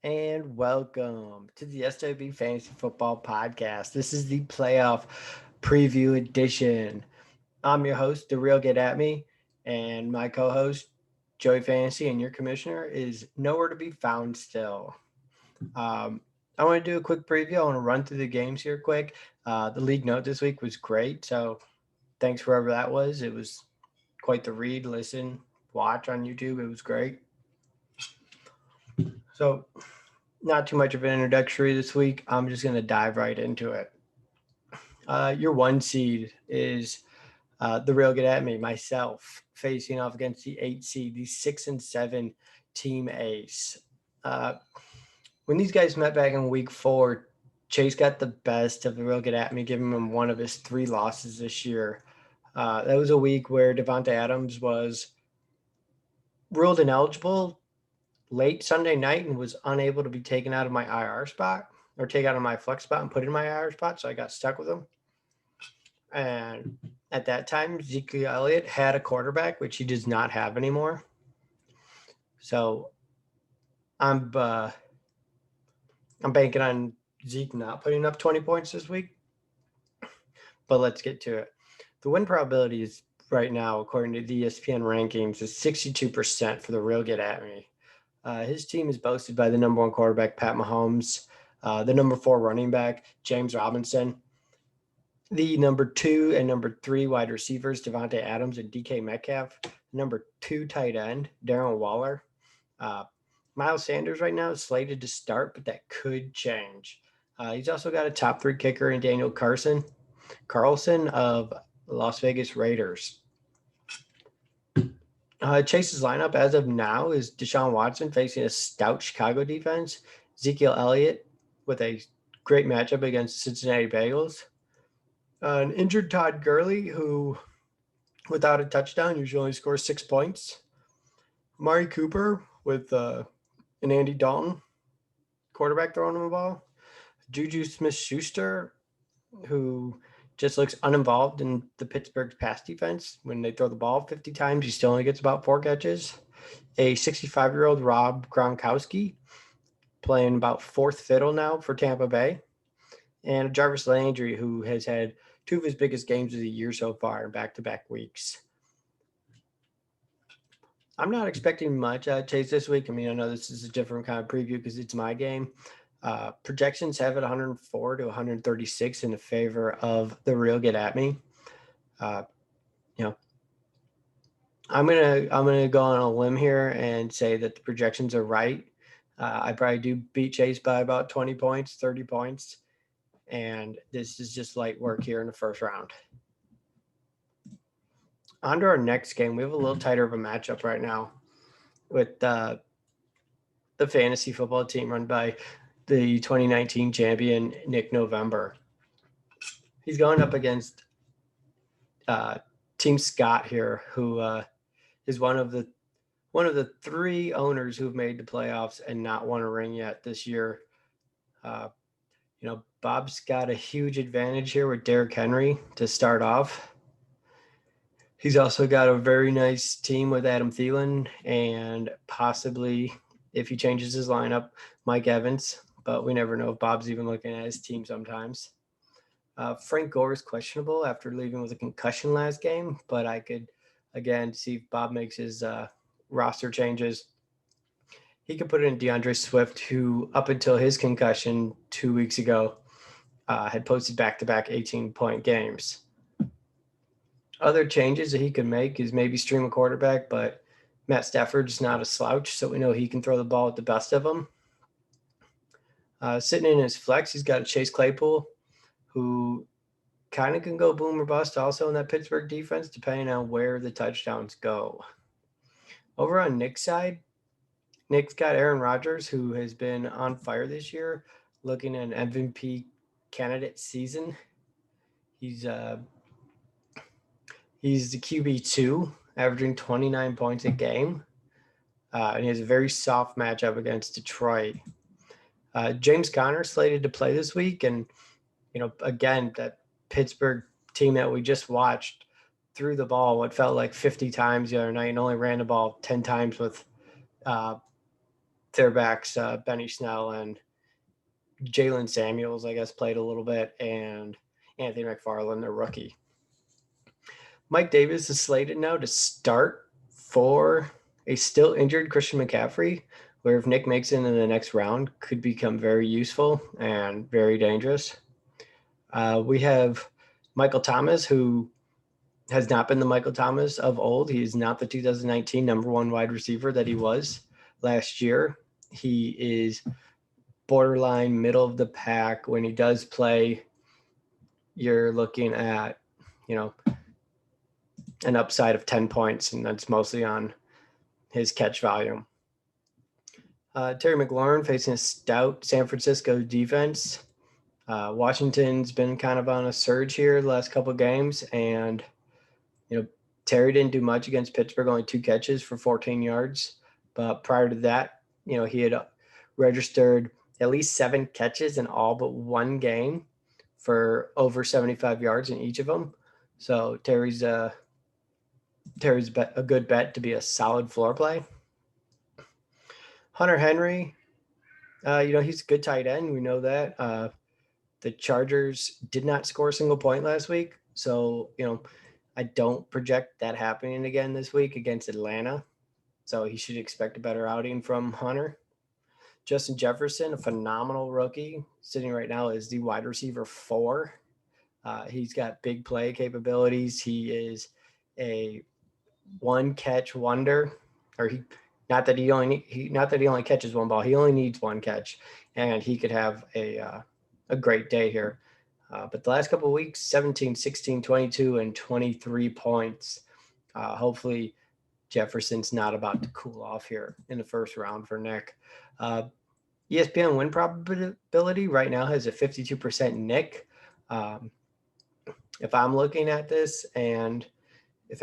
And welcome to the SWB Fantasy Football Podcast. This is the playoff preview edition. I'm your host, TheRealGetAtMe, and my co-host, Joey Fantasy, and your commissioner is nowhere to be found still. Um, I want to do a quick preview. I want to run through the games here quick. The league note this week was great, so thanks whoever that was. It was quite the read, listen, watch on YouTube. It was great. So not too much of an introductory this week. I'm just going to dive right into it. Your one seed is the real good at me, myself, facing off against the 8 seed, the 6-7 team ace. Uh, when these guys met back in week 4, Chase got the best of the real good at me, giving him one of his 3 losses this year. That was a week where Devontae Adams was ruled ineligible late Sunday night and was unable to be taken out of my IR spot or take out of my flex spot and put in my IR spot. So I got stuck with him. And at that time, Ezekiel Elliott had a quarterback, which he does not have anymore. So I'm banking on Zeke not putting up 20 points this week. But let's get to it. The win probability is right now, according to the ESPN rankings, is 62% for the real get at me. His team is boasted by the number 1 quarterback, Pat Mahomes, the number 4 running back, James Robinson, the number 2 and number 3 wide receivers, Devontae Adams and DK Metcalf, number 2 tight end, Darren Waller. Miles Sanders right now is slated to start, but that could change. He's also got a top 3 kicker in Daniel Carlson of Las Vegas Raiders. Chase's lineup as of now is Deshaun Watson facing a stout Chicago defense, Ezekiel Elliott with a great matchup against the Cincinnati Bengals, an injured Todd Gurley who, without a touchdown, usually only scores 6 points, Amari Cooper with an Andy Dalton quarterback throwing him the ball, Juju Smith-Schuster, who just looks uninvolved in the Pittsburgh's pass defense. When they throw the ball 50 times, he still only gets about 4 catches. A 65-year-old Rob Gronkowski playing about 4th fiddle now for Tampa Bay. And Jarvis Landry, who has had 2 of his biggest games of the year so far in back-to-back weeks. I'm not expecting much out of Chase this week. I mean, I know this is a different kind of preview because it's my game. Projections have it 104 to 136 in the favor of the real get at me. I'm gonna go on a limb here and say that the projections are right. I probably do beat Chase by about 20 points, 30 points, and this is just light work here in the first round. On to our next game. We have a little tighter of a matchup right now with the fantasy football team run by the 2019 champion Nick November. He's going up against Team Scott here, who is one of the 3 owners who've made the playoffs and not won a ring yet this year. Bob's got a huge advantage here with Derrick Henry to start off. He's also got a very nice team with Adam Thielen and possibly, if he changes his lineup, Mike Evans. But we never know if Bob's even looking at his team sometimes. Frank Gore is questionable after leaving with a concussion last game, but I could, again, see if Bob makes his roster changes. He could put in DeAndre Swift, who up until his concussion 2 weeks ago had posted back-to-back 18-point games. Other changes that he could make is maybe stream a quarterback, but Matt Stafford's not a slouch, so we know he can throw the ball at the best of them. Sitting in his flex, he's got a Chase Claypool, who kind of can go boom or bust also in that Pittsburgh defense, depending on where the touchdowns go. Over on Nick's side, Nick's got Aaron Rodgers, who has been on fire this year, looking at an MVP candidate season. He's the QB2, averaging 29 points a game, and he has a very soft matchup against Detroit. James Conner slated to play this week, and again, that Pittsburgh team that we just watched threw the ball what felt like 50 times the other night and only ran the ball 10 times with their backs, Benny Snell and Jalen Samuels, I guess, played a little bit, and Anthony McFarland, their rookie. Mike Davis is slated now to start for a still injured Christian McCaffrey, where if Nick makes it in the next round, could become very useful and very dangerous. We have Michael Thomas, who has not been the Michael Thomas of old. He is not the 2019 number one wide receiver that he was last year. He is borderline middle of the pack. When he does play, you're looking at, an upside of 10 points, and that's mostly on his catch volume. Terry McLaurin facing a stout San Francisco defense. Washington's been kind of on a surge here the last couple of games, and Terry didn't do much against Pittsburgh, only 2 catches for 14 yards. But prior to that, he had registered at least 7 catches in all but one game for over 75 yards in each of them. So Terry's a good bet to be a solid floor play. Hunter Henry, he's a good tight end. We know that. The Chargers did not score a single point last week. So, I don't project that happening again this week against Atlanta. So he should expect a better outing from Hunter. Justin Jefferson, a phenomenal rookie, sitting right now as the wide receiver 4. He's got big play capabilities. He is a one-catch wonder, or not that he only catches one ball. He only needs one catch, and he could have a great day here. But the last couple of weeks, 17, 16, 22, and 23 points. Hopefully Jefferson's not about to cool off here in the first round for Nick. ESPN win probability right now has a 52% Nick. If I'm looking at this, and if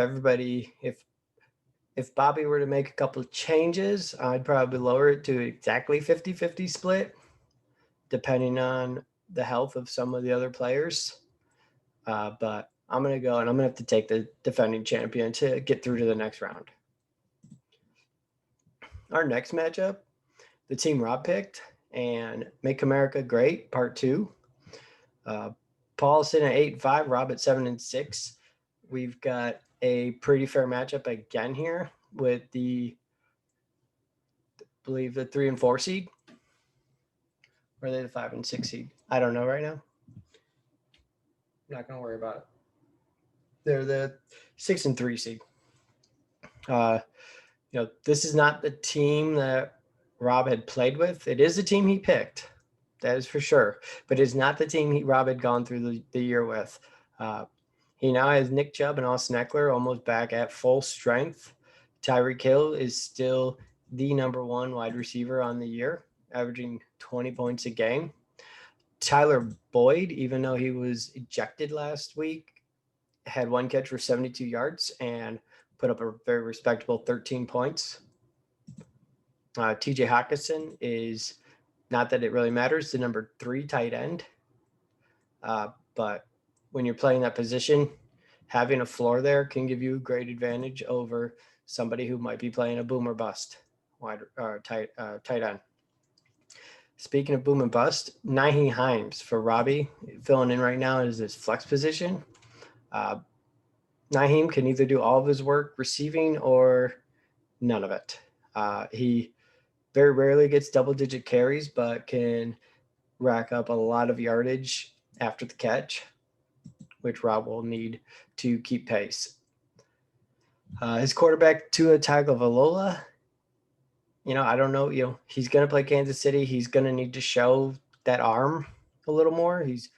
Bobby were to make a couple of changes, I'd probably lower it to exactly 50-50 split, depending on the health of some of the other players. But I'm going to go, and I'm going to have to take the defending champion to get through to the next round. Our next matchup, the team Rob picked, and Make America Great, Part 2. Paul's sitting at 8-5, Rob at 7-6. We've got a pretty fair matchup again here with I believe the 3 and 4 seed. Or are they the 5 and 6 seed? I don't know right now. I'm not going to worry about it. They're the 6 and 3 seed. This is not the team that Rob had played with. It is the team he picked. That is for sure. But it's not the team Rob had gone through the year with. He now has Nick Chubb and Austin Eckler almost back at full strength. Tyreek Hill is still the number 1 wide receiver on the year, averaging 20 points a game. Tyler Boyd, even though he was ejected last week, had 1 catch for 72 yards and put up a very respectable 13 points. TJ Hawkinson is, not that it really matters, the number 3 tight end. But when you're playing that position, having a floor there can give you a great advantage over somebody who might be playing a boom or bust tight end. Speaking of boom and bust, Nyheim Hines for Robbie, filling in right now is his flex position. Nyheim can either do all of his work receiving or none of it. He very rarely gets double-digit carries, but can rack up a lot of yardage after the catch, which Rob will need to keep pace. His quarterback, Tua Tagovailoa, I don't know. He's going to play Kansas City. He's going to need to show that arm a little more. He's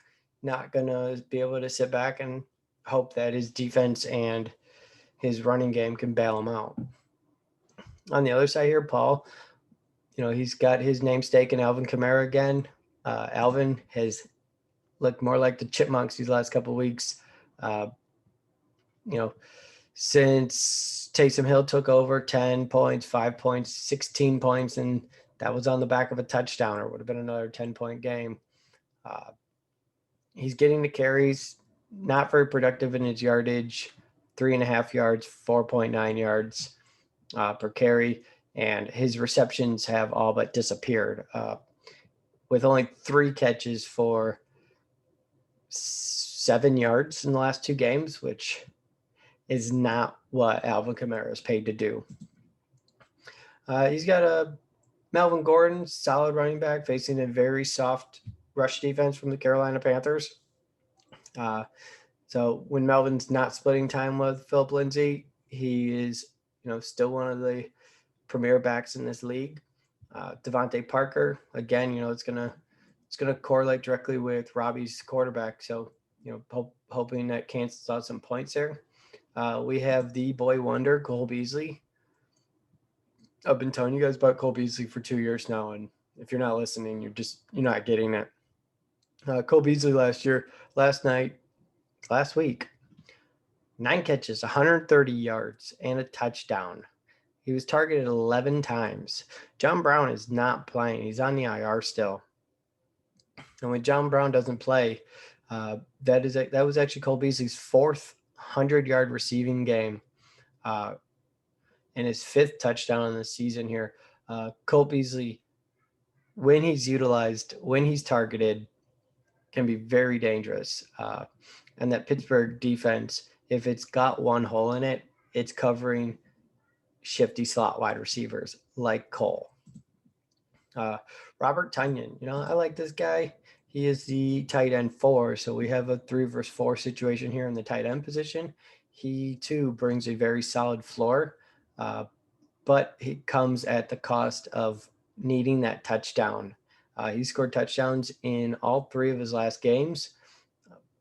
not going to be able to sit back and hope that his defense and his running game can bail him out. On the other side here, Paul, he's got his namesake in Alvin Kamara again. Alvin has looked more like the Chipmunks these last couple of weeks. Since Taysom Hill took over, 10 points, 5 points, 16 points, and that was on the back of a touchdown, or would have been another 10-point game. He's getting the carries, not very productive in his yardage, 3.5 yards, 4.9 yards per carry. and his receptions have all but disappeared, with only 3 catches for 7 yards in the last 2 games, which is not what Alvin Kamara is paid to do. He's got a Melvin Gordon, solid running back, facing a very soft rush defense from the Carolina Panthers. So when Melvin's not splitting time with Philip Lindsay, he is, still one of the premier backs in this league. Devontae Parker, again, it's gonna correlate directly with Robbie's quarterback. So hoping that cancels out some points there. We have the boy wonder, Cole Beasley. I've been telling you guys about Cole Beasley for 2 years now, and if you're not listening, you're not getting it. Cole Beasley last week, 9 catches, 130 yards, and a touchdown. He was targeted 11 times. John Brown is not playing. He's on the IR still. And when John Brown doesn't play, that was actually Cole Beasley's 4th 100-yard receiving game, and his 5th touchdown in the season here. Cole Beasley, when he's utilized, when he's targeted, can be very dangerous. And that Pittsburgh defense, if it's got one hole in it, it's covering shifty slot wide receivers like Cole. Robert Tanyan, I like this guy. He is the tight end 4, so we have a 3 versus 4 situation here in the tight end position. He too brings a very solid floor, but he comes at the cost of needing that touchdown. He scored touchdowns in all 3 of his last games,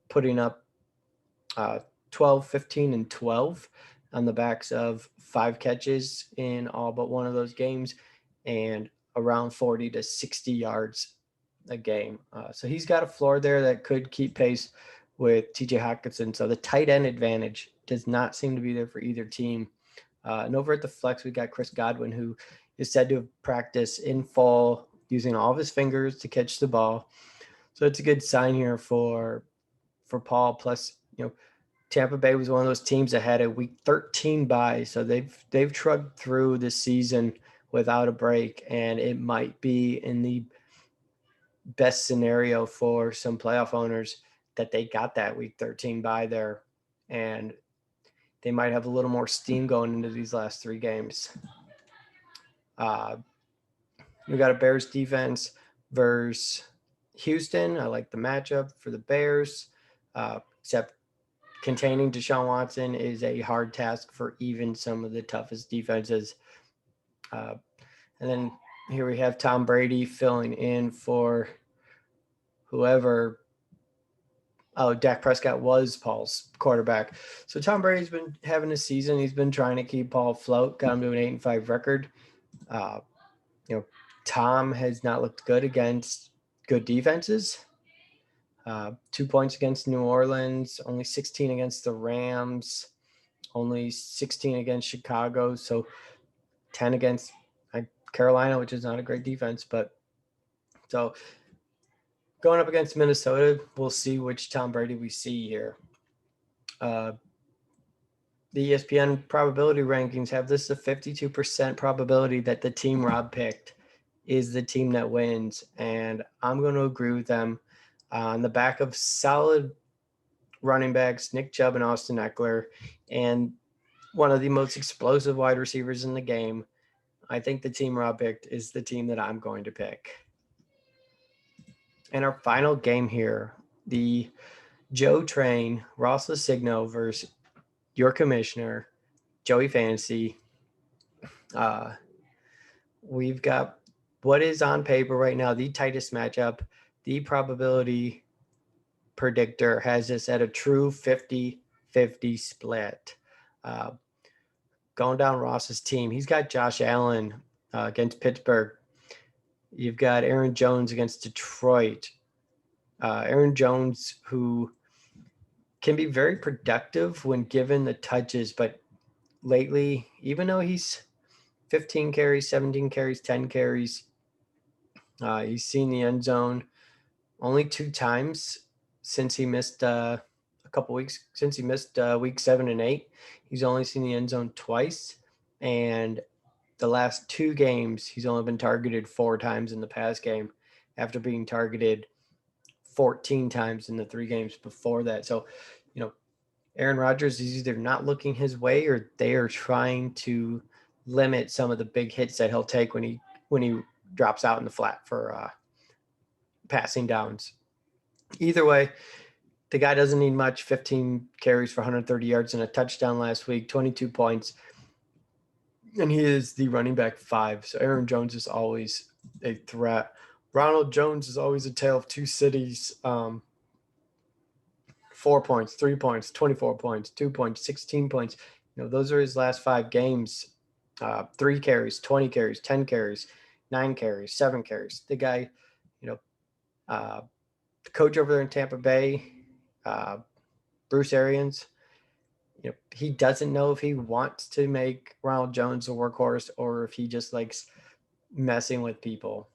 putting up 12, 15, and 12 on the backs of 5 catches in all but one of those games and around 40 to 60 yards a game. So he's got a floor there that could keep pace with TJ Hawkinson. So the tight end advantage does not seem to be there for either team. And over at the flex, we got Chris Godwin, who is said to have practiced in fall using all of his fingers to catch the ball. So it's a good sign here for Paul. Plus, Tampa Bay was one of those teams that had a week 13 bye, so they've trudged through this season without a break, and it might be in the best scenario for some playoff owners that they got that week 13 bye there, and they might have a little more steam going into these last 3 games. We got a Bears defense versus Houston. I like the matchup for the Bears, except containing Deshaun Watson is a hard task for even some of the toughest defenses. And then here we have Tom Brady filling in for whoever. Oh, Dak Prescott was Paul's quarterback. So Tom Brady's been having a season. He's been trying to keep Paul afloat, got him to an 8-5 record. Tom has not looked good against good defenses. 2 points against New Orleans, only 16 against the Rams, only 16 against Chicago. So 10 against Carolina, which is not a great defense. But so going up against Minnesota, we'll see which Tom Brady we see here. The ESPN probability rankings have this a 52% probability that the team Rob picked is the team that wins. And I'm going to agree with them. On the back of solid running backs, Nick Chubb and Austin Eckler, and one of the most explosive wide receivers in the game, I think the team Rob picked is the team that I'm going to pick. And our final game here, the Joe Train, Ross Lesigno versus your commissioner, Joey Fantasy. We've got what is on paper right now the tightest matchup. The probability predictor has this at a true 50-50 split. Going down Ross's team, he's got Josh Allen against Pittsburgh. You've got Aaron Jones against Detroit. Aaron Jones, who can be very productive when given the touches, but lately, even though he's 15 carries, 17 carries, 10 carries, he's seen the end zone only 2 times since he missed a couple weeks. Since he missed week 7 and 8, he's only seen the end zone twice. And the last 2 games, he's only been targeted 4 times in the pass game after being targeted 14 times in the 3 games before that. So, Aaron Rodgers is either not looking his way or they are trying to limit some of the big hits that he'll take when he drops out in the flat for passing downs. Either way, the guy doesn't need much. 15 carries for 130 yards and a touchdown last week, 22 points. And he is the running back 5. So Aaron Jones is always a threat. Ronald Jones is always a tale of 2 cities. 4 points, 3 points, 24 points, 2 points, 16 points. Those are his last 5 games. 3 carries, 20 carries, 10 carries, 9 carries, 7 carries. The guy, the coach over there in Tampa Bay, Bruce Arians, he doesn't know if he wants to make Ronald Jones a workhorse or if he just likes messing with people.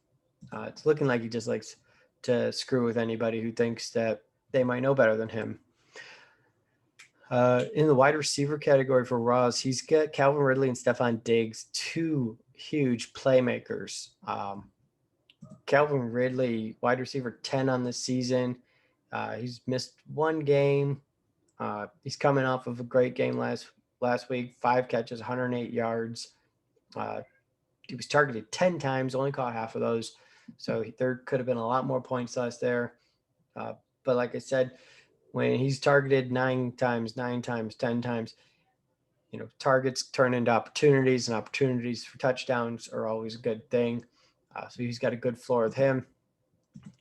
It's looking like he just likes to screw with anybody who thinks that they might know better than him. In the wide receiver category for Ross, he's got Calvin Ridley and Stephon Diggs, 2 huge playmakers. Calvin Ridley, wide receiver 10 on the season. He's missed 1 game. He's coming off of a great game last week, 5 catches, 108 yards. He was targeted 10 times, only caught half of those. So there could have been a lot more points lost there. But like I said, when he's targeted 9 times, 10 times, targets turn into opportunities, and opportunities for touchdowns are always a good thing. So he's got a good floor with him.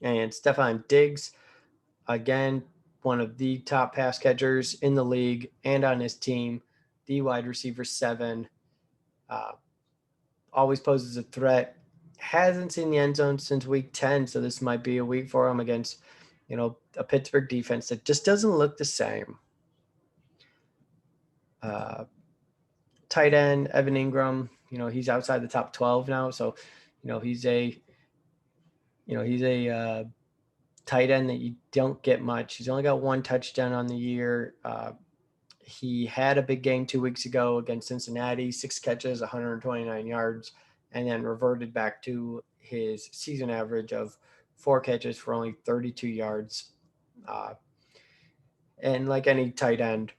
And Stephon Diggs, again, one of the top pass catchers in the league and on his team, the wide receiver 7, always poses a threat. Hasn't seen the end zone since week 10, so this might be a week for him against, a Pittsburgh defense that just doesn't look the same. Tight end Evan Ingram, he's outside the top 12 now, so he's a tight end that you don't get much. He's only got 1 touchdown on the year. He had a big game 2 weeks ago against Cincinnati, 6 catches, 129 yards, and then reverted back to his season average of 4 catches for only 32 yards. And like any tight end,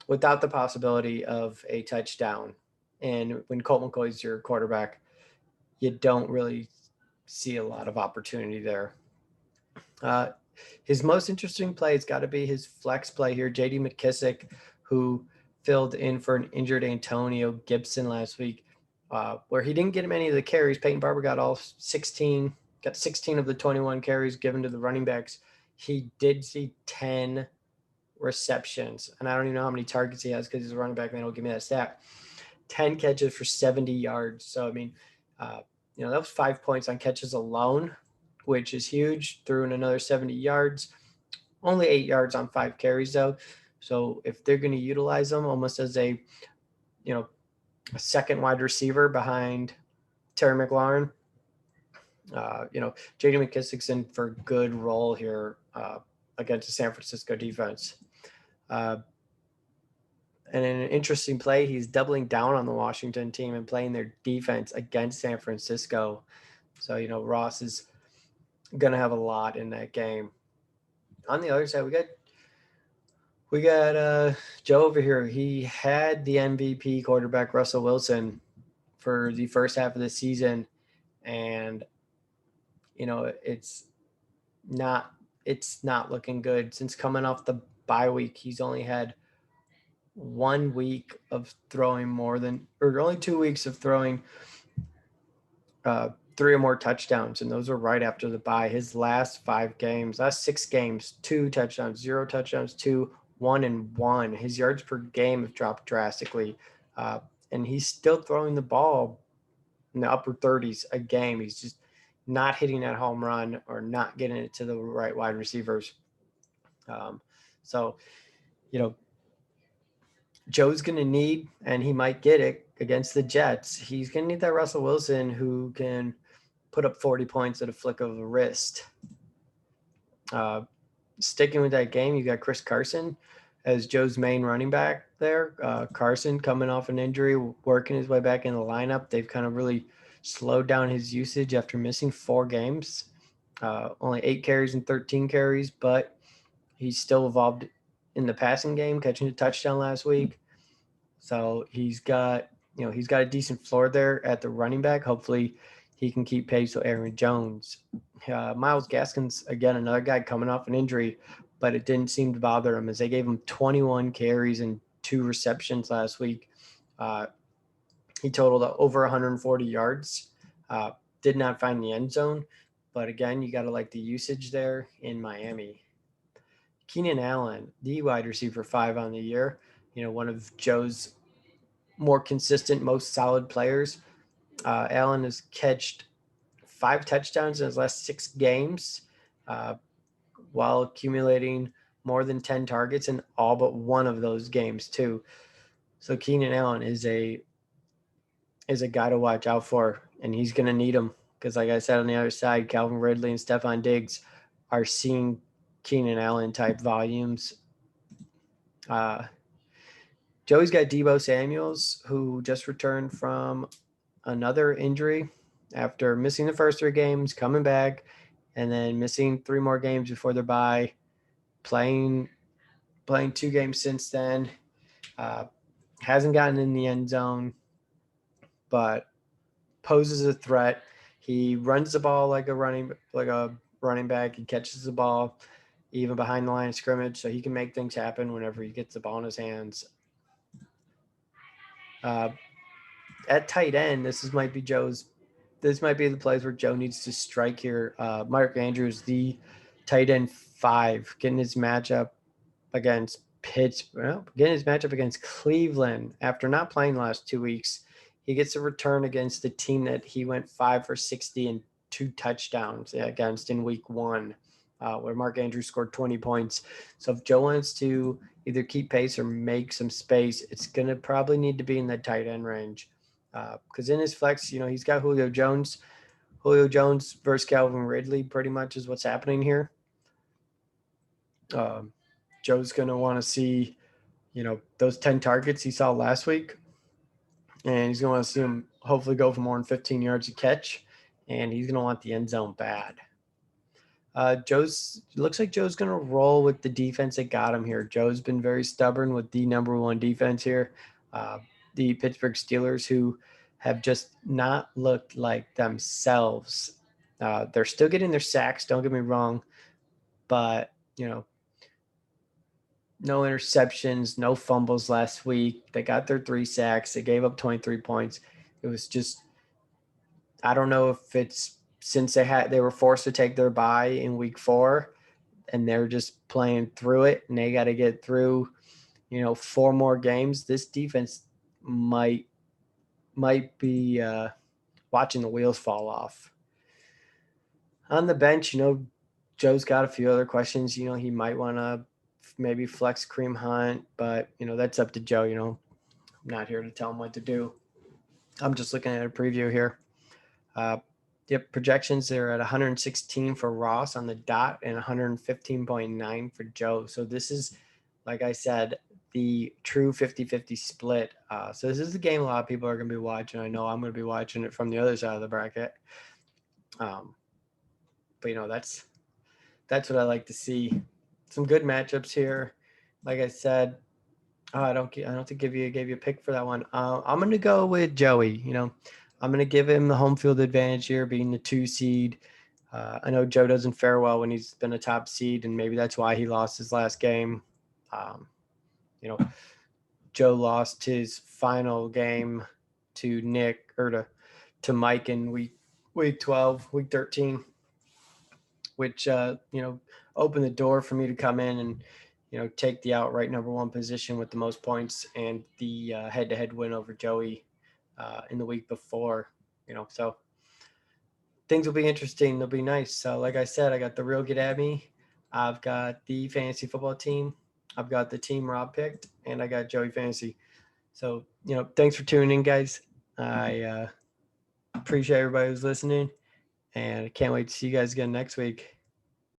without the possibility of a touchdown, and when Colt McCoy's your quarterback, you don't really see a lot of opportunity there. His most interesting play has got to be his flex play here. J.D. McKissick, who filled in for an injured Antonio Gibson last week, where he didn't get many of the carries. Peyton Barber got 16 of the 21 carries given to the running backs. He did see 10 receptions, and I don't even know how many targets he has because he's a running back. They don't give me that stat. 10 catches for 70 yards. So, I mean, that was 5 points on catches alone, which is huge. Threw in another 70 yards. Only 8 yards on 5 carries, though. So if they're going to utilize them almost as a second wide receiver behind Terry McLaurin, J.D. McKissick's in for a good role here against the San Francisco defense. And in an interesting play, he's doubling down on the Washington team and playing their defense against San Francisco. So, Ross is going to have a lot in that game. On the other side, we got Joe over here. He had the MVP quarterback, Russell Wilson, for the first half of the season. And, it's not looking good. Since coming off the bye week, he's only had 1 week of throwing only 2 weeks of throwing 3 or more touchdowns, and those were right after the bye. His last 6 games, 2 touchdowns, 0 touchdowns, 2, 1, and 1. His yards per game have dropped drastically, and he's still throwing the ball in the upper 30s a game. He's just not hitting that home run or not getting it to the right wide receivers. So, Joe's going to need, and he might get it against the Jets, he's going to need that Russell Wilson who can put up 40 points at a flick of a wrist. Sticking with that game, you got Chris Carson, as Joe's main running back there. Carson coming off an injury, working his way back in the lineup. They've kind of really slowed down his usage after missing 4 games. Only 8 carries and 13 carries, but he's still evolved in the passing game, catching a touchdown last week. So he's got a decent floor there at the running back. Hopefully he can keep pace with Aaron Jones. Miles Gaskins, again, another guy coming off an injury, but it didn't seem to bother him as they gave him 21 carries and 2 receptions last week. He totaled over 140 yards. Did not find the end zone, but again, you got to like the usage there in Miami. Keenan Allen, the wide receiver 5 on the year, one of Joe's more consistent, most solid players. Allen has catched 5 touchdowns in his last 6 games, while accumulating more than 10 targets in all but one of those games too. So Keenan Allen is a guy to watch out for, and he's going to need him because, like I said, on the other side, Calvin Ridley and Stephon Diggs are seeing Keenan Allen type volumes. Joey's got Deebo Samuels, who just returned from another injury after missing the first 3 games, coming back, and then missing 3 more games before their bye, playing 2 games since then. Hasn't gotten in the end zone, but poses a threat. He runs the ball like a running back. He catches the ball even behind the line of scrimmage, so he can make things happen whenever he gets the ball in his hands. At tight end, this might be the plays where Joe needs to strike here. Mark Andrews, the tight end 5, getting his matchup against Cleveland after not playing the last 2 weeks. He gets a return against the team that he went 5 for 60 and 2 touchdowns against in week 1, where Mark Andrews scored 20 points. So if Joe wants to either keep pace or make some space, it's going to probably need to be in the tight end range. Because in his flex, he's got Julio Jones. Julio Jones versus Calvin Ridley pretty much is what's happening here. Joe's going to want to see, those 10 targets he saw last week. And he's going to want to see him hopefully go for more than 15 yards a catch. And he's going to want the end zone bad. Looks like Joe's going to roll with the defense that got him here. Joe's been very stubborn with the number 1 defense here. The Pittsburgh Steelers, who have just not looked like themselves. They're still getting their sacks, don't get me wrong, but, no interceptions, no fumbles last week. They got their 3 sacks. They gave up 23 points. It was just, I don't know if it's since they were forced to take their bye in week 4 and they're just playing through it and they got to get through, 4 more games. This defense might be watching the wheels fall off. On the bench, Joe's got a few other questions. He might want to maybe flex Kareem Hunt, but, that's up to Joe. I'm not here to tell him what to do. I'm just looking at a preview here. Projections, they're at 116 for Ross on the dot and 115.9 for Joe. So this is, like I said, the true 50-50 split. So this is the game a lot of people are going to be watching. I know I'm going to be watching it from the other side of the bracket. But that's what I like to see. Some good matchups here. Like I said, I don't think gave you a pick for that one. I'm going to go with Joey. I'm going to give him the home field advantage here, being the 2 seed. I know Joe doesn't fare well when he's been a top seed, and maybe that's why he lost his last game. Joe lost his final game to Nick or to Mike in week 12, week 13, which opened the door for me to come in and take the outright number 1 position with the most points and the head-to-head win over Joey in the week before. So things will be interesting. They'll be nice. So like I said, I got the Real Get At Me. I've got the fantasy football team. I've got the team Rob picked, and I got Joey Fantasy. So, thanks for tuning in, guys. I appreciate everybody who's listening, and I can't wait to see you guys again next week.